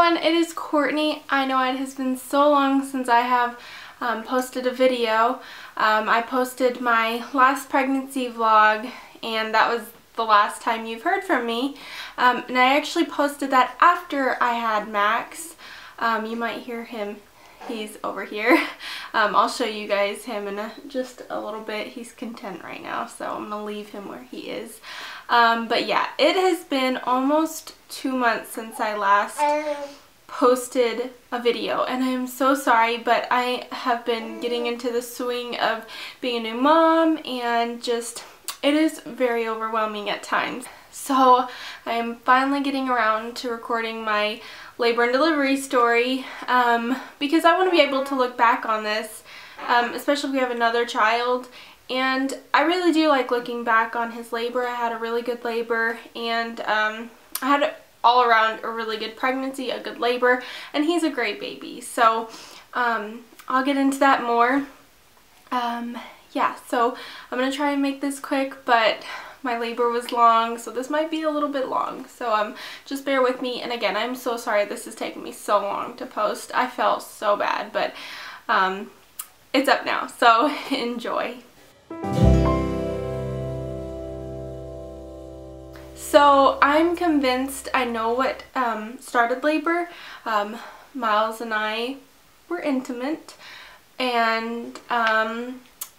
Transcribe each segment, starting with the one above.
everyone, it is Courtney. I know it has been so long since I have posted a video. I posted my last pregnancy vlog, and that was the last time you've heard from me. And I actually posted that after I had Max. You might hear him. He's over here. I'll show you guys him in just a little bit. He's content right now, so I'm gonna leave him where he is. But yeah, it has been almost 2 months since I last posted a video, and I'm so sorry, but I have been getting into the swing of being a new mom, and just it is very overwhelming at times. So I am finally getting around to recording my labor and delivery story because I want to be able to look back on this, especially if we have another child. And I really do like looking back on his labor. I had a really good labor, and I had all around a really good pregnancy, a good labor, and he's a great baby. So I'll get into that more. Yeah, so I'm going to try and make this quick, but my labor was long, so this might be a little bit long. So just bear with me. And again, I'm so sorry this has taken me so long to post. I felt so bad, but it's up now, so enjoy. So I'm convinced I know what started labor. Miles and I were intimate, and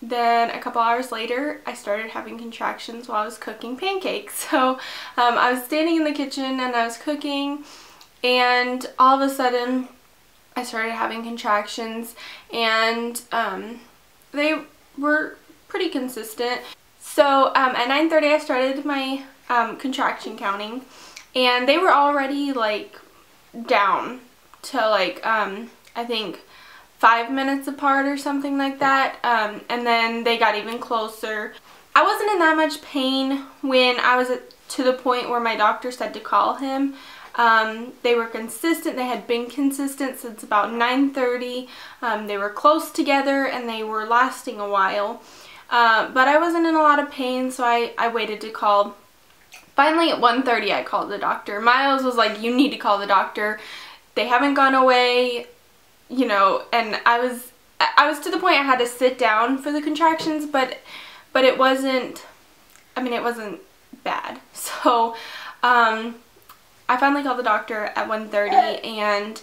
then a couple hours later I started having contractions while I was cooking pancakes. So I was standing in the kitchen and I was cooking, and all of a sudden I started having contractions, and they were pretty consistent. So at 9:30 I started my contraction counting, and they were already like down to like I think 5 minutes apart or something like that, and then they got even closer. I wasn't in that much pain when I was to the point where my doctor said to call him. They were consistent. They had been consistent since about 9:30. They were close together, and they were lasting a while. But I wasn't in a lot of pain, so I waited to call. Finally at 1:30 I called the doctor. Miles was like, "You need to call the doctor. They haven't gone away," you know, and I was to the point I had to sit down for the contractions, but it wasn't, I mean, it wasn't bad. So I finally called the doctor at 1:30, and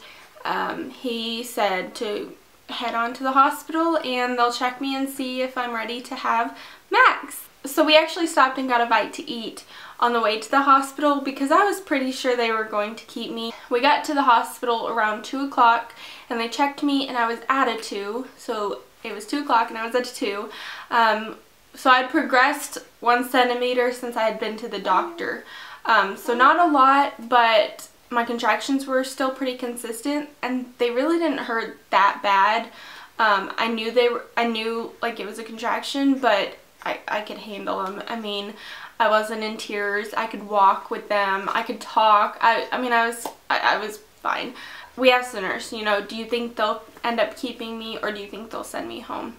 he said to head on to the hospital, and they'll check me and see if I'm ready to have Max. So we actually stopped and got a bite to eat on the way to the hospital because I was pretty sure they were going to keep me. We got to the hospital around 2 o'clock, and they checked me, and I was at a 2. So it was 2 o'clock and I was at a 2. So I'd progressed 1 centimeter since I had been to the doctor. So not a lot, but my contractions were still pretty consistent, and they really didn't hurt that bad. I knew like it was a contraction, but I could handle them. I mean, I wasn't in tears. I could walk with them. I could talk. I mean, I was fine. We asked the nurse, you know, do you think they'll end up keeping me, or do you think they'll send me home?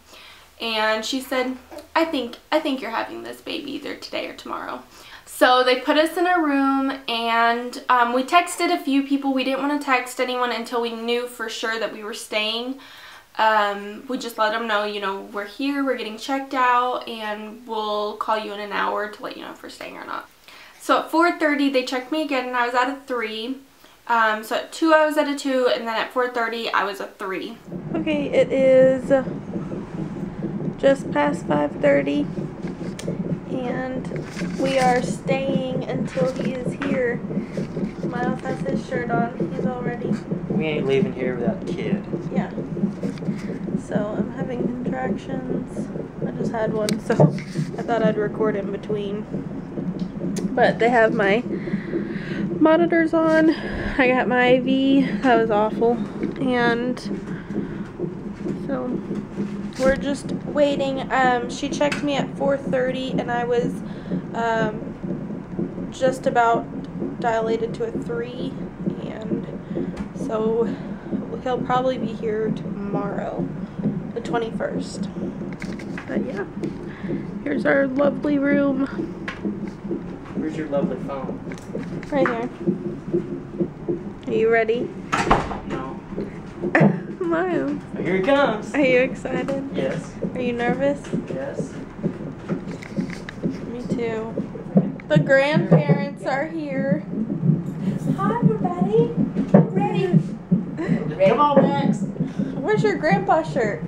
And she said, I think you're having this baby either today or tomorrow. So they put us in a room, and we texted a few people. We didn't want to text anyone until we knew for sure that we were staying. We just let them know, you know, we're here, we're getting checked out, and we'll call you in an hour to let you know if we're staying or not. So at 4:30 they checked me again, and I was at a 3. So at 2 I was at a 2, and then at 4:30 I was a 3. Okay, it is just past 5:30, and we are staying until he is here. Miles has his shirt on. He's all ready. We ain't leaving here without the kid. Yeah. So I'm having contractions. I just had one, so I thought I'd record in between. But they have my monitors on. I got my IV. That was awful. And so we're just waiting. She checked me at 4:30, and I was just about dilated to a 3, and so he'll probably be here tomorrow, the 21st. But yeah, here's our lovely room. Where's your lovely phone? Right here. Are you ready? Miles. Here he comes. Are you excited? Yes. Are you nervous? Yes. Me too. The grandparents are here. Hi, everybody. Ready? Come on, Max. Where's your grandpa shirt?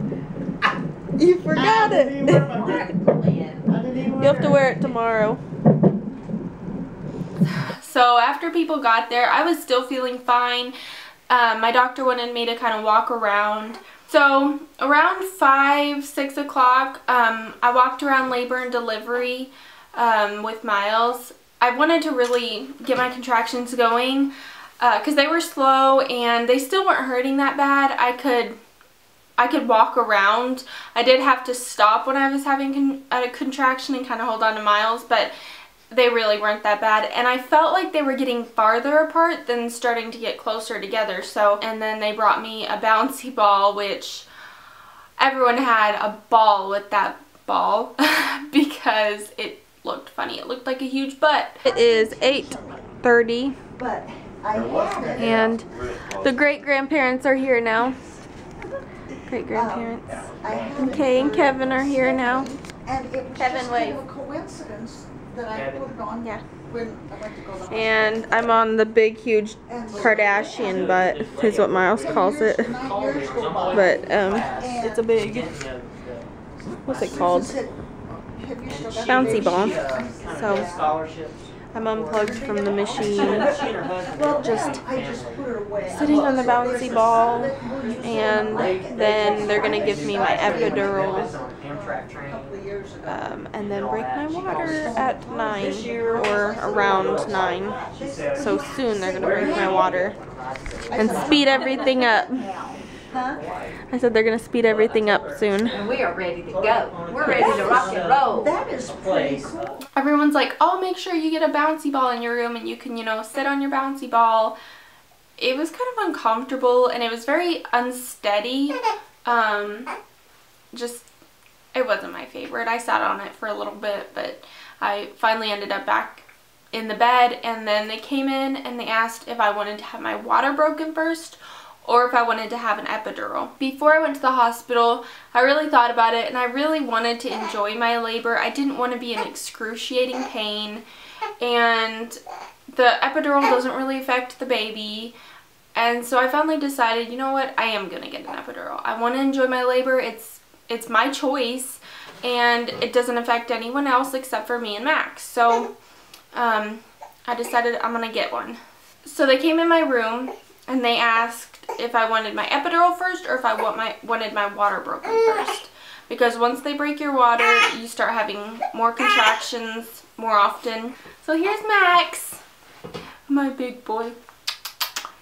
You forgot it. You have to wear it tomorrow. So after people got there, I was still feeling fine. My doctor wanted me to kind of walk around. So around 5, 6 o'clock, I walked around labor and delivery with Miles. I wanted to really get my contractions going because they were slow and they still weren't hurting that bad. I could walk around. I did have to stop when I was having a contraction and kind of hold on to Miles, but they really weren't that bad. And I felt like they were getting farther apart than starting to get closer together. So, and then they brought me a bouncy ball, which everyone had a ball with that ball because it looked funny. It looked like a huge butt. It is 8:30 and the great-grandparents are here now. Great-grandparents. Kay and Kevin are here now. Kevin, wave. Yeah. And I'm on the big, huge Kardashian butt, is what Miles calls it. But it's a big, what's it called? Bouncy ball. So I'm unplugged from the machine, just sitting on the bouncy ball, and then they're gonna give me my epidural, and then break my water at 9 or around 9. So soon they're gonna break my water and speed everything up. I said they're gonna speed everything up soon. And we are ready to go. We're ready to rock and roll. That is pretty cool. Everyone's like, oh, make sure you get a bouncy ball in your room and you can, you know, sit on your bouncy ball. It was kind of uncomfortable and it was very unsteady. It wasn't my favorite. I sat on it for a little bit, but I finally ended up back in the bed, and then they came in and they asked if I wanted to have my water broken first or if I wanted to have an epidural. Before I went to the hospital, I really thought about it and I really wanted to enjoy my labor. I didn't want to be in excruciating pain, and the epidural doesn't really affect the baby. And so I finally decided, you know what, I am going to get an epidural. I want to enjoy my labor. It's my choice and it doesn't affect anyone else except for me and Max. So I decided I'm going to get one. So they came in my room and they asked if I wanted my epidural first or if I wanted my water broken first. Because once they break your water, you start having more contractions more often. So here's Max, my big boy.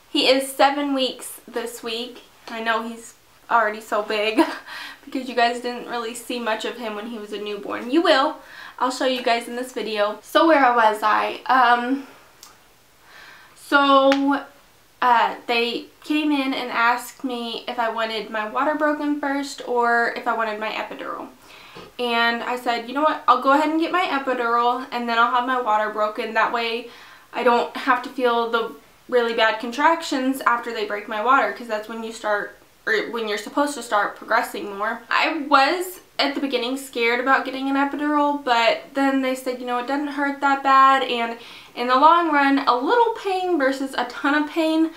He is 7 weeks this week. I know he's already so big because you guys didn't really see much of him when he was a newborn. You will. I'll show you guys in this video. So where was I? They came in and asked me if I wanted my water broken first or if I wanted my epidural. And I said, you know what, I'll go ahead and get my epidural and then I'll have my water broken. That way I don't have to feel the really bad contractions after they break my water, because that's when you start, or when you're supposed to start progressing more. I was at the beginning scared about getting an epidural, but then they said, you know, it doesn't hurt that bad, and in the long run, a little pain versus a ton of pain,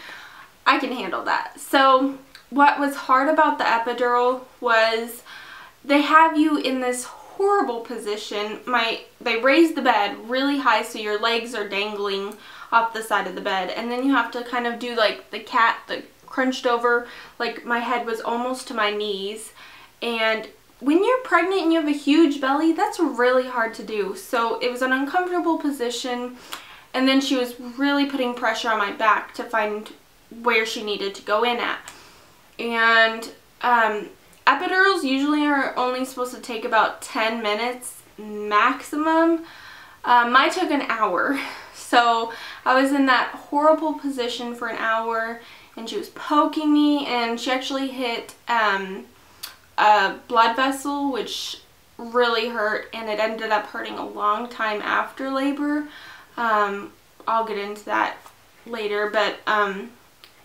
I can handle that. So what was hard about the epidural was they have you in this horrible position. They raise the bed really high so your legs are dangling off the side of the bed, and then you have to kind of do like the cat, the crunched over, like my head was almost to my knees. And when you're pregnant and you have a huge belly, that's really hard to do. So it was an uncomfortable position, and then she was really putting pressure on my back to find where she needed to go in at. And epidurals usually are only supposed to take about 10 minutes maximum. Mine took an hour. So I was in that horrible position for an hour, and she was poking me, and she actually hit a blood vessel, which really hurt, and it ended up hurting a long time after labor. I'll get into that later, but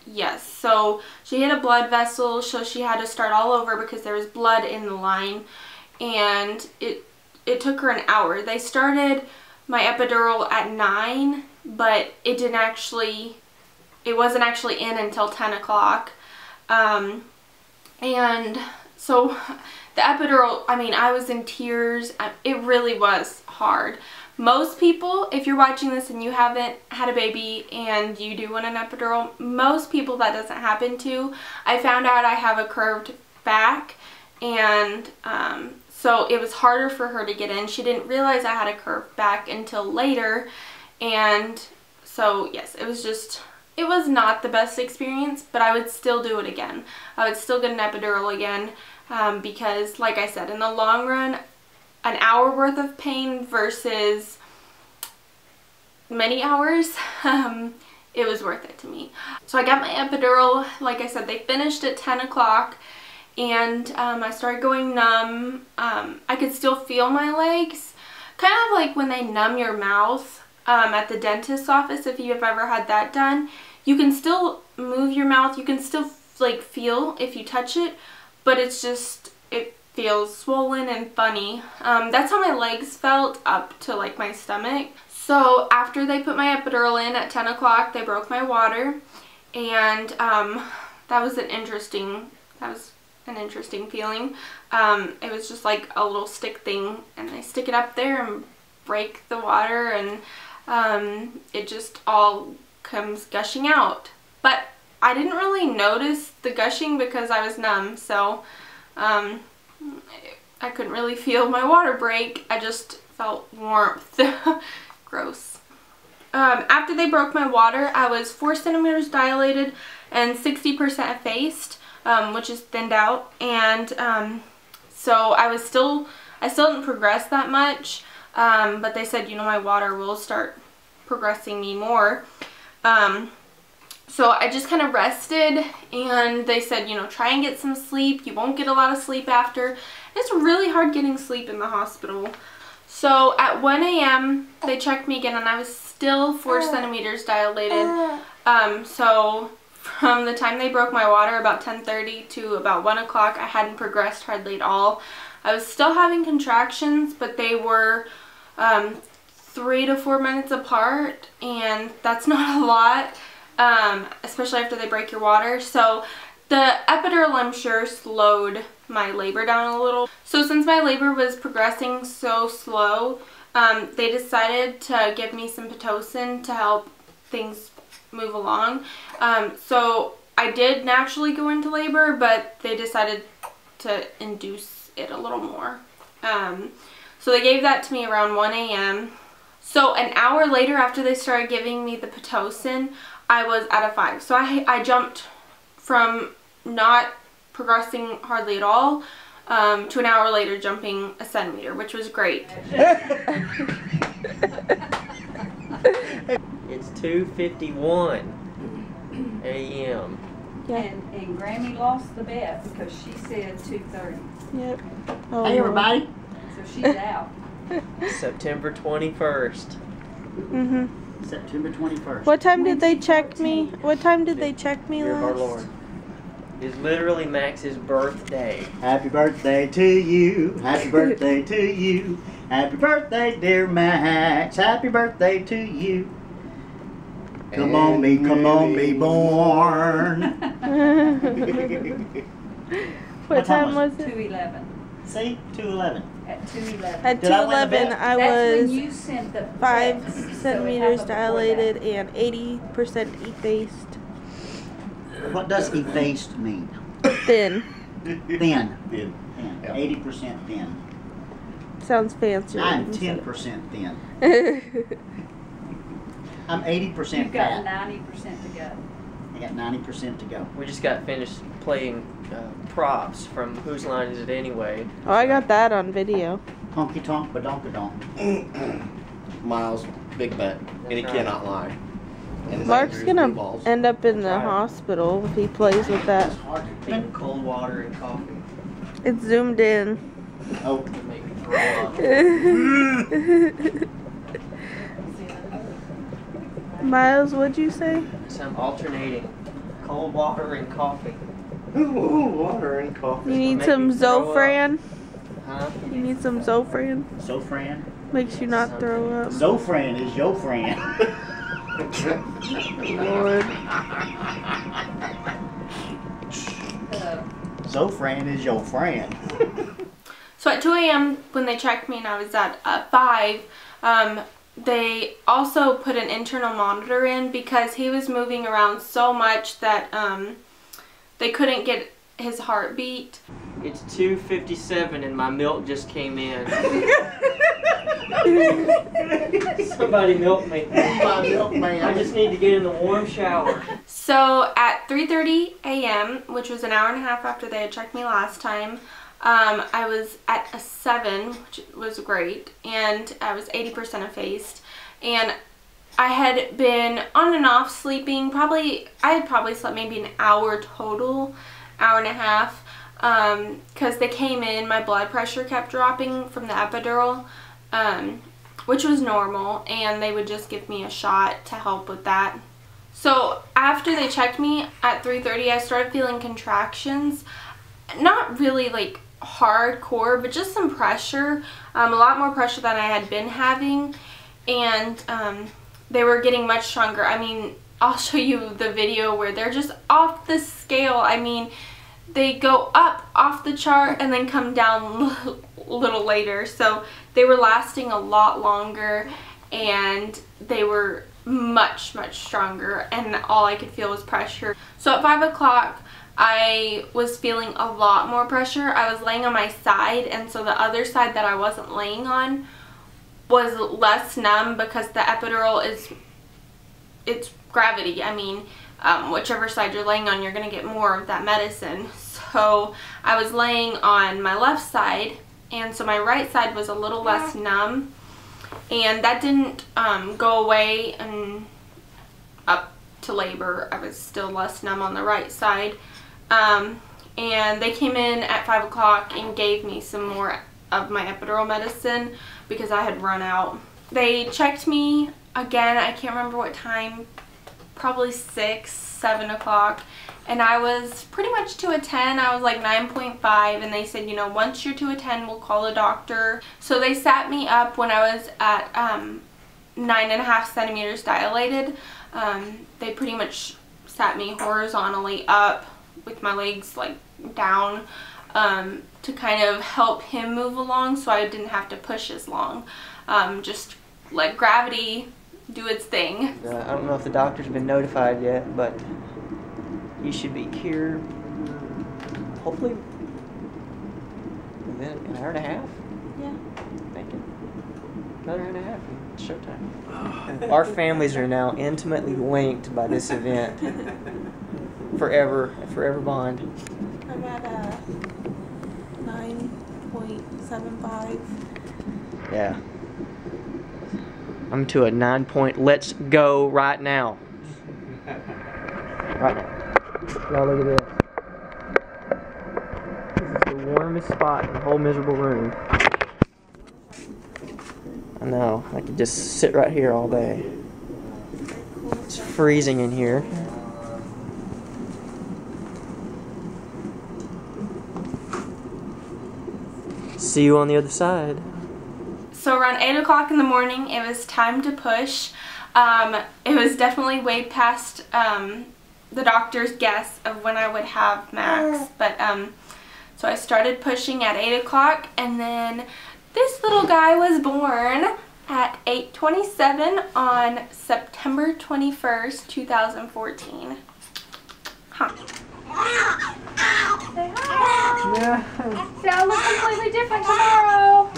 Yes, so she hit a blood vessel, so she had to start all over because there was blood in the line, and it took her an hour. They started my epidural at 9, but it wasn't actually in until 10 o'clock. And so the epidural, I mean, I was in tears. It really was hard. Most people, if you're watching this and you haven't had a baby and you do want an epidural, most people that doesn't happen to. I found out I have a curved back, and so it was harder for her to get in. She didn't realize I had a curved back until later, and so yes, it was not the best experience, but I would still do it again. I would still get an epidural again because, like I said, in the long run, an hour worth of pain versus many hours, it was worth it to me. So I got my epidural. Like I said, they finished at 10 o'clock, and I started going numb. I could still feel my legs, kind of like when they numb your mouth at the dentist's office. If you've ever had that done, you can still move your mouth, you can still like feel if you touch it, but it feels swollen and funny. That's how my legs felt up to like my stomach. So after they put my epidural in at 10 o'clock, they broke my water, and that was an interesting feeling. It was just like a little stick thing, and they stick it up there and break the water, and it just all comes gushing out. But I didn't really notice the gushing because I was numb, so I couldn't really feel my water break. I just felt warmth. Gross. After they broke my water, I was 4 centimeters dilated and 60% effaced, which is thinned out, and so I still didn't progress that much, but they said, you know, my water will start progressing me more. So I just kind of rested, and they said, you know, try and get some sleep. You won't get a lot of sleep after. It's really hard getting sleep in the hospital. So at 1 a.m. they checked me again, and I was still 4 centimeters dilated. So from the time they broke my water, about 10:30 to about 1 o'clock, I hadn't progressed hardly at all. I was still having contractions, but they were 3 to 4 minutes apart, and that's not a lot. Especially after they break your water. So the epidural, I'm sure, slowed my labor down a little. So since my labor was progressing so slow, they decided to give me some Pitocin to help things move along. So I did naturally go into labor, but they decided to induce it a little more. So they gave that to me around 1 a.m. So an hour later, after they started giving me the Pitocin, I was at a 5. So I jumped from not progressing hardly at all to an hour later jumping a centimeter, which was great. It's 2:51 a.m. Yeah. And Grammy lost the bet because she said 2:30. Yep. Oh, hey everybody. So she's out. September 21st. Mhm. September 21st. What time did they check me? What time did they check me Dear our last? Lord. It's literally Max's birthday. Happy birthday to you. Happy birthday to you. Happy birthday, dear Max. Happy birthday to you. Come on, be born. What time was it? 2:11. See? 2:11. At 2:11. At Did I win the 2:11, bet? I That's when was you sent the 5 text, so it centimeters happened before dilated that. and 80% effaced. What does effaced mean? Thin. Thin. Thin. 80% thin. Sounds fancier. I'm when you said 10% thin. it. I'm 80% You've got fat. 90% to go. I got 90% to go. We just got finished playing props from Whose Line Is It Anyway? Oh, I got that on video. Honky tonk, badonkadonk. Miles, big bet, and he right. cannot lie. And his Mark's answer is blue gonna balls. end up in the Right. hospital if he plays with that. It's hard to Big think. cold water and coffee It's zoomed in. Oh, to make me throw up. Miles, what'd you say? So I'm alternating cold want water and coffee. Ooh, water and coffee. You need Make some me throw up. Zofran? Huh? You need some Zofran? Zofran? Makes you not throw up. Zofran is your friend. Lord. Zofran is your friend. So at 2 a.m. when they checked me and I was at 5, they also put an internal monitor in because he was moving around so much that they couldn't get his heartbeat. It's 2:57 and my milk just came in. Somebody milk me. My milkman. I just need to get in the warm shower. So at 3:30 a.m., which was an hour and a half after they had checked me last time, I was at a 7, which was great, and I was 80% effaced. And I had been on and off sleeping. I had probably slept maybe an hour total, hour and a half, because they came in, my blood pressure kept dropping from the epidural, which was normal, and they would just give me a shot to help with that. So after they checked me at 3:30, I started feeling contractions. Not really like hardcore, but just some pressure, a lot more pressure than I had been having, and they were getting much stronger. I mean, I'll show you the video where they're just off the scale. I mean, they go up off the chart and then come down a little later. So they were lasting a lot longer, and they were much stronger, and all I could feel was pressure. So at 5 o'clock I was feeling a lot more pressure. I was laying on my side, and so the other side that I wasn't laying on was less numb because the epidural it's gravity. I mean, whichever side you're laying on, you're going to get more of that medicine. So I was laying on my left side, and so my right side was a little less numb, and that didn't go away and up to labor. I was still less numb on the right side. And they came in at 5 o'clock and gave me some more of my epidural medicine because I had run out. They checked me again, I can't remember what time, probably 6, 7 o'clock, and I was pretty much to a 10. I was like 9.5, and they said, you know, once you're to a 10, we'll call a doctor. So they sat me up when I was at 9.5 centimeters dilated. They pretty much sat me horizontally up with my legs like down to kind of help him move along so I didn't have to push as long. Just let gravity do its thing. I don't know if the doctor's been notified yet, but you should be here hopefully within an hour and a half. Yeah. Maybe another hour and a half. It's showtime. Our families are now intimately linked by this event. Forever bond. I'm at 9.75. Yeah. I'm to a 9 point. Let's go right now. Right now. Y'all look at this. This is the warmest spot in the whole miserable room. I know. I could just sit right here all day. It's freezing in here. See you on the other side. So around 8 o'clock in the morning, it was time to push. It was definitely way past the doctor's guess of when I would have Max. But so I started pushing at 8 o'clock, and then this little guy was born at 8:27 on September 21st, 2014. Huh. Say hi. Yeah. See, I'll look completely different tomorrow.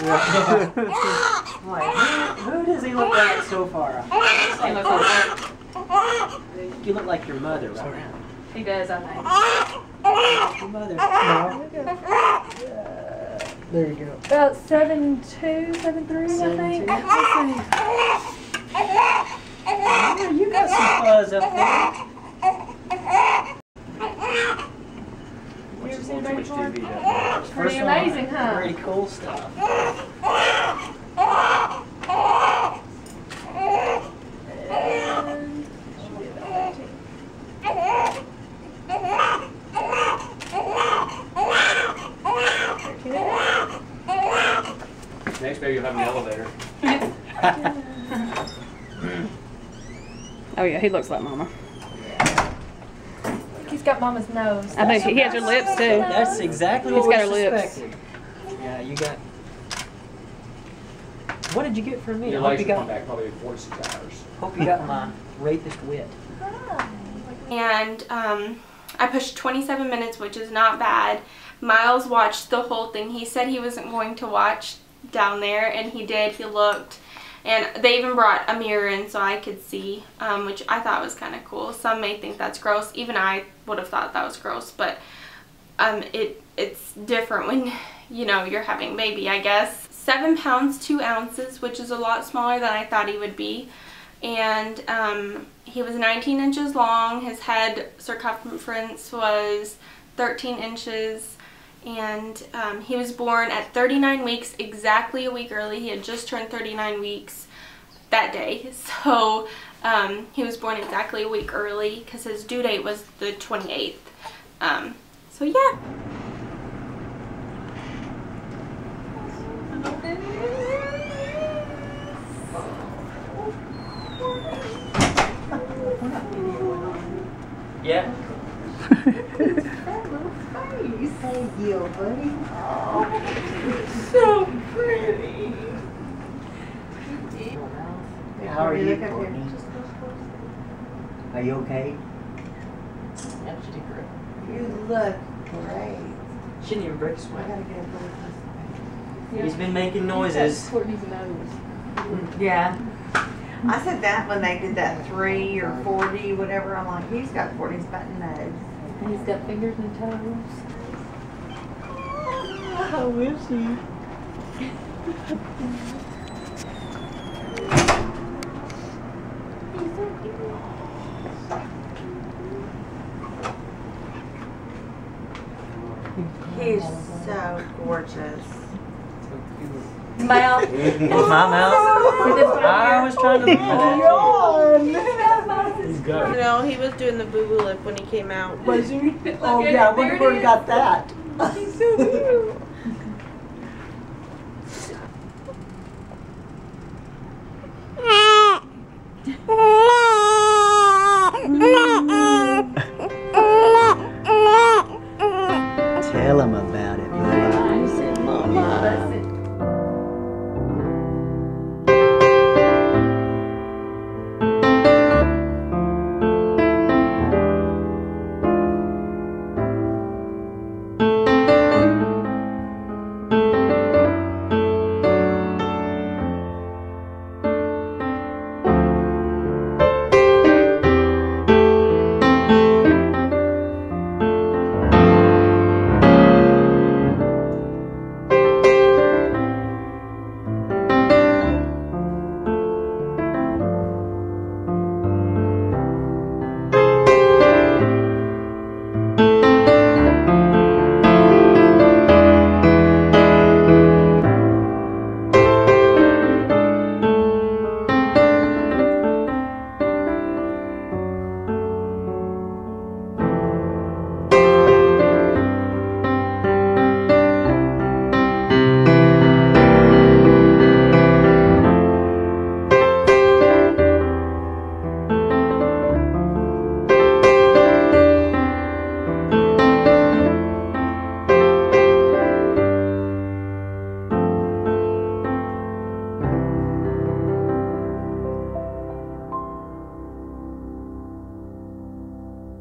Like, who does he look like so far? You look like your mother right now. He does, I think. Your mother. There you go. About 7'2", 7'3", I think. Oh, you got some fuzz up there. You ever seen a baby before? Pretty First amazing, one, huh? Pretty cool stuff. there, you'll have an elevator. Oh yeah, he looks like Mama. He's got Mama's nose. I think he has her lips too. That's exactly He's what got we her lips. suspected. Yeah, you got. What did you get from me? Your I hope legs you will come got. back probably in 46 hours. Hope you got my rapist wit. And I pushed 27 minutes, which is not bad. Miles watched the whole thing. He said he wasn't going to watch down there, and he did. He looked, and they even brought a mirror in so I could see, which I thought was kind of cool. Some may think that's gross. Even I would have thought that was gross, but it's different when, you know, you're having a baby, I guess. 7 pounds 2 ounces, which is a lot smaller than I thought he would be. And he was 19 inches long. His head circumference was 13 inches. And he was born at 39 weeks, exactly a week early. He had just turned 39 weeks that day. So he was born exactly a week early because his due date was the 28th. So yeah. Yeah. Thank you, buddy. Oh, So pretty. How are you, Courtney? Are you okay? Yeah, she did great. you look great. She didn't even break a sweat. I gotta get a photo. He's been making noises. Courtney's nose. Yeah. I said that when they did that 3 or 40, whatever. I'm like, he's got Courtney's button nose. And he's got fingers and toes. How is he? He's so gorgeous. Mouth. With my mouth? I was trying to look for that. He's got it. No, he was doing the boo-boo lip when he came out. Was he? Oh yeah, I wonder where he got that. He's so cute.